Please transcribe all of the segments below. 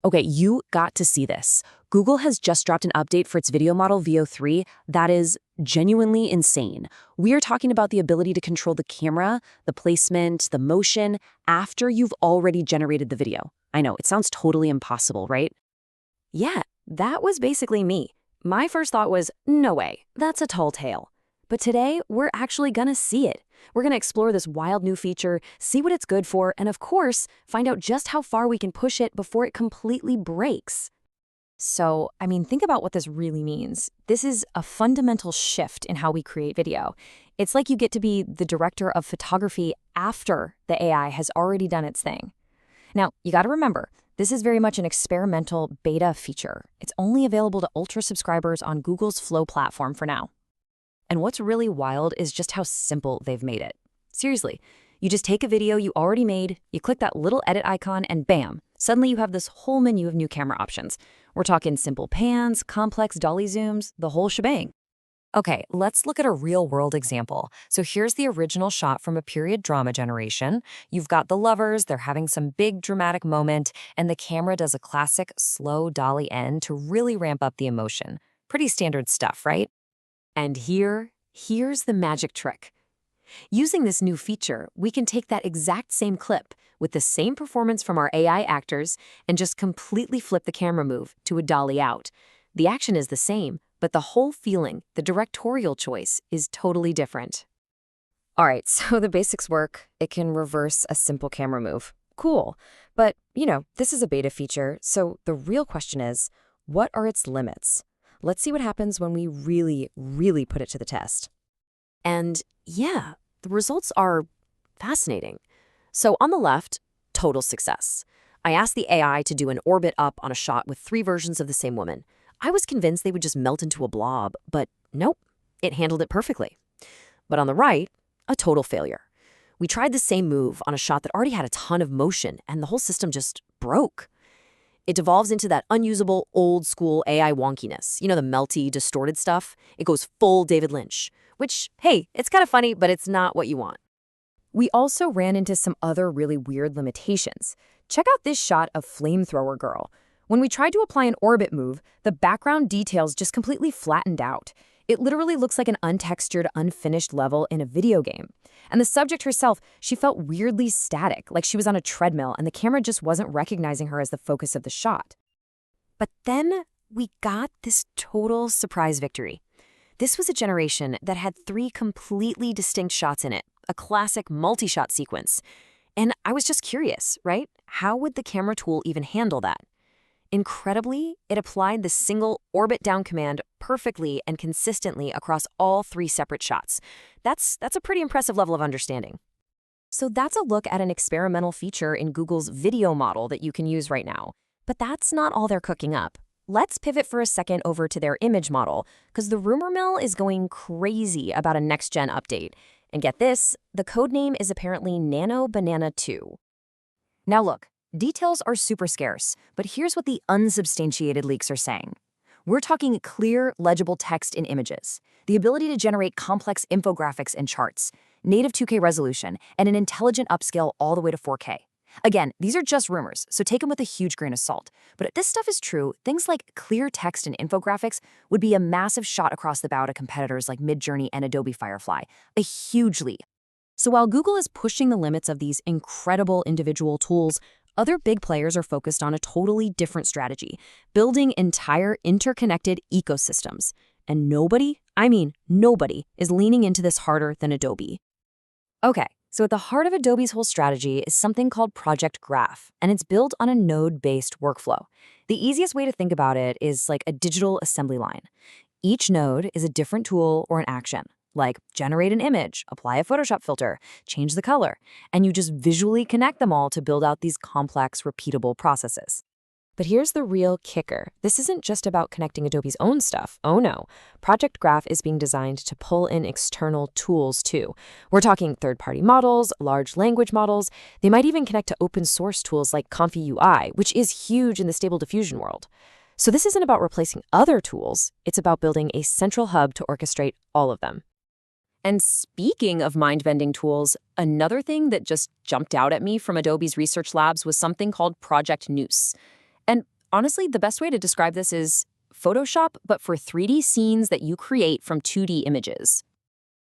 Okay, you got to see this. Google has just dropped an update for its video model VEO-3 that is genuinely insane. We are talking about the ability to control the camera, the placement, the motion after you've already generated the video. I know, it sounds totally impossible, right? Yeah, that was basically me. My first thought was, no way, that's a tall tale. But today, we're actually gonna see it. We're gonna explore this wild new feature, see what it's good for, and of course, find out just how far we can push it before it completely breaks. So, think about what this really means. This is a fundamental shift in how we create video. It's like you get to be the director of photography after the AI has already done its thing. Now, you gotta remember, this is very much an experimental beta feature. It's only available to Ultra subscribers on Google's Flow platform for now. And what's really wild is just how simple they've made it. Seriously, you just take a video you already made, you click that little edit icon, and bam, suddenly you have this whole menu of new camera options. We're talking simple pans, complex dolly zooms, the whole shebang. Okay, let's look at a real-world example. So here's the original shot from a period drama generation. You've got the lovers, they're having some big dramatic moment, and the camera does a classic slow dolly end to really ramp up the emotion. Pretty standard stuff, right? And here's the magic trick. Using this new feature, we can take that exact same clip with the same performance from our AI actors and just completely flip the camera move to a dolly out. The action is the same, but the whole feeling, the directorial choice, is totally different. All right, so the basics work. It can reverse a simple camera move. Cool. But, this is a beta feature, so the real question is, what are its limits? Let's see what happens when we really, really put it to the test. And yeah, the results are fascinating. So on the left, total success. I asked the AI to do an orbit up on a shot with 3 versions of the same woman. I was convinced they would just melt into a blob, but nope, it handled it perfectly. But on the right, a total failure. We tried the same move on a shot that already had a ton of motion, and the whole system just broke. It devolves into that unusable, old-school AI wonkiness. The melty, distorted stuff? It goes full David Lynch, which, hey, it's kind of funny, but it's not what you want. We also ran into some other really weird limitations. Check out this shot of Flamethrower Girl. When we tried to apply an orbit move, the background details just completely flattened out. It literally looks like an untextured, unfinished level in a video game. And the subject herself, she felt weirdly static, like she was on a treadmill and the camera just wasn't recognizing her as the focus of the shot. But then we got this total surprise victory. This was a generation that had 3 completely distinct shots in it, a classic multi-shot sequence. And I was just curious, right? How would the camera tool even handle that? Incredibly, it applied the single orbit down command perfectly and consistently across all 3 separate shots. That's a pretty impressive level of understanding. So that's a look at an experimental feature in Google's video model that you can use right now. But that's not all they're cooking up. Let's pivot for a second over to their image model, because the rumor mill is going crazy about a next-gen update. And get this, the codename is apparently Nano Banana 2. Now look, details are super scarce, but here's what the unsubstantiated leaks are saying. We're talking clear, legible text in images, the ability to generate complex infographics and charts, native 2K resolution, and an intelligent upscale all the way to 4K. Again, these are just rumors, so take them with a huge grain of salt. But if this stuff is true, things like clear text and infographics would be a massive shot across the bow to competitors like Midjourney and Adobe Firefly, a huge leap. So while Google is pushing the limits of these incredible individual tools, other big players are focused on a totally different strategy, building entire interconnected ecosystems. And nobody, nobody, is leaning into this harder than Adobe. Okay, so at the heart of Adobe's whole strategy is something called Project Graph, and it's built on a node-based workflow. The easiest way to think about it is like a digital assembly line. Each node is a different tool or an action, like generate an image, apply a Photoshop filter, change the color, and you just visually connect them all to build out these complex, repeatable processes. But here's the real kicker. This isn't just about connecting Adobe's own stuff. Oh no. Project Graph is being designed to pull in external tools too. We're talking third-party models, large language models. They might even connect to open source tools like Comfy UI, which is huge in the Stable Diffusion world. So this isn't about replacing other tools. It's about building a central hub to orchestrate all of them. And speaking of mind-bending tools, another thing that just jumped out at me from Adobe's research labs was something called Project Noose. And Honestly, the best way to describe this is Photoshop, but for 3D scenes that you create from 2D images.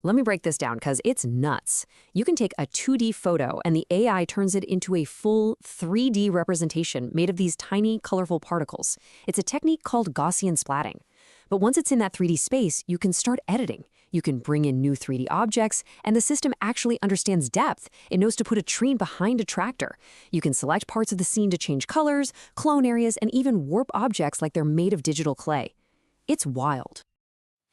Let me break this down because it's nuts. You can take a 2D photo and the AI turns it into a full 3D representation made of these tiny, colorful particles. It's a technique called Gaussian splatting. But once it's in that 3D space, you can start editing. You can bring in new 3D objects, and the system actually understands depth. It knows to put a tree behind a tractor. You can select parts of the scene to change colors, clone areas, and even warp objects like they're made of digital clay. It's wild.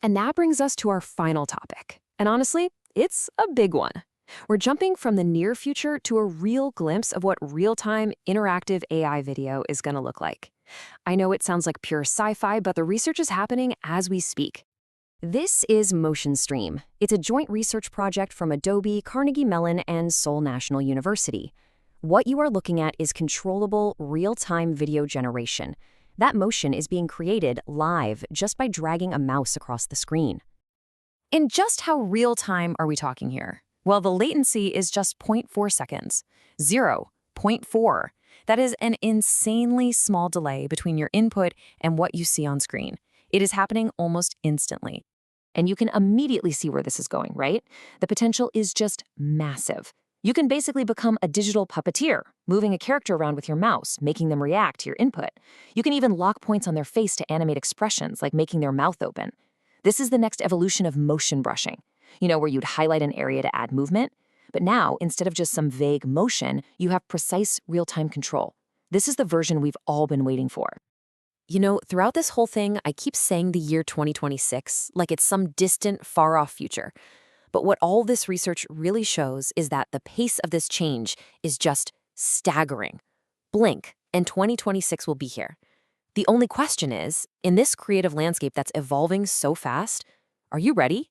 And that brings us to our final topic. And honestly, it's a big one. We're jumping from the near future to a real glimpse of what real-time interactive AI video is going to look like. I know it sounds like pure sci-fi, but the research is happening as we speak. This is Motion Stream. It's a joint research project from Adobe, Carnegie Mellon, and Seoul National University. What you are looking at is controllable, real-time video generation. That motion is being created live just by dragging a mouse across the screen. And just how real-time are we talking here? Well, the latency is just 0.4 seconds. 0.4. That is an insanely small delay between your input and what you see on screen. It is happening almost instantly. And you can immediately see where this is going, right? The potential is just massive. You can basically become a digital puppeteer, moving a character around with your mouse, making them react to your input. You can even lock points on their face to animate expressions, like making their mouth open. This is the next evolution of motion brushing, where you'd highlight an area to add movement. But now, instead of just some vague motion, you have precise real-time control. This is the version we've all been waiting for. Throughout this whole thing, I keep saying the year 2026, like it's some distant, far-off future. But what all this research really shows is that the pace of this change is just staggering. Blink, and 2026 will be here. The only question is, in this creative landscape that's evolving so fast, are you ready?